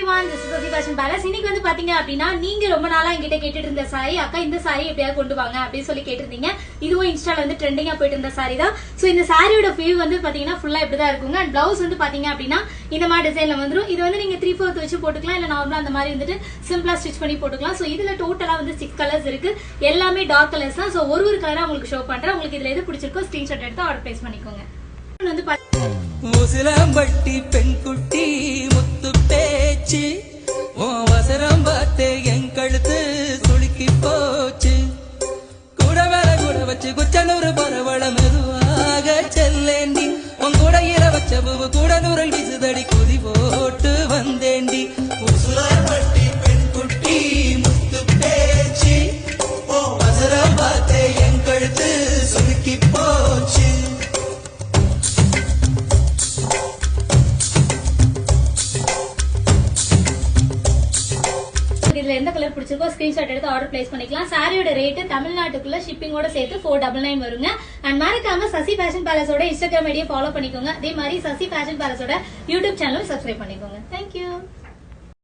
everyone, this is Sasi Fashion Palace. இன்னைக்கு வந்து பாத்தீங்க அப்படின்னா நீங்க ரொம்ப நாளா என்கிட்ட கேட்டுட்டு இருந்த சாரி, அக்கா இந்த சாரி எப்படியாவது கொண்டு வாங்க அப்படின்னு சொல்லி கேட்டிருந்தீங்க. இதுவும் இன்ஸ்டால வந்து ட்ரெண்டிங்கா போயிட்டு இருந்த சாரி தான். சோ இந்த சாரியோட வியூ வந்து பாத்தீங்கன்னா ஃபுல்லா இப்படிதான் இருக்குங்க. அண்ட் பிளவுஸ் வந்து பாத்தீங்க அப்படின்னா இந்த மாதிரி டிசைன்ல வந்துரும். இது வந்து நீங்க 3/4 வச்சு போட்டுக்கலாம், இல்ல நார்மலா அந்த மாதிரி வந்துட்டு சிம்பிளா ஸ்டிச் பண்ணி போட்டுக்கலாம். சோ இதுல டோட்டலா வந்து 6 கலர்ஸ் இருக்கு. எல்லாமே டார்க் கலர்ஸ் தான். சோ ஒரு கலரா உங்களுக்கு ஷோ பண்றேன். உங்களுக்கு இதுல எது பிடிச்சிருக்கோ ஸ்கிரீன்ஷாட் எடுத்து ஆர்டர் பிளேஸ் பண்ணிக்கோங்க. வந்து முசிலம்பட்டி பெண் குட்டி முத்து பேச்சு வசரம் பார்த்து என் கழுத்து சுளுக்கி போச்சு. கூட வேலை கூட வச்சு குச்சனூறு பரவள மெதுவாக செல்லேண்டி உன் கூடையில வச்ச பூவு கூட நூறல் விசுதடி குதி போட்டு வந்தேண்டி. முசிலம்பட்டி பெண் குட்டி முத்து பேச்சு வசரம் பார்த்து என் கழுத்து சுளுக்கி போச்சு. இதுல எந்த கலர் பிடிச்சிருக்கோ ஸ்கிரீன்ஷாட் எடுத்து ஆர்டர் பிளேஸ் பண்ணிக்கலாம். சாரியோட ரேட் தமிழ்நாட்டுக்குள்ள ஷிப்பிங்கோட சேர்த்து 499 வருங்க. அண்ட் மறக்காம சசி ஃபேஷன் பேலஸோட இன்ஸ்டாகிராம் ஐடியை ஃபாலோ பண்ணிக்கோங்க. அதே மாதிரி சசி ஃபேஷன் பேலஸோட யூடியூப் சேனல் சப்ஸ்கிரைப் பண்ணிக்கோங்க. தேங்க்யூ.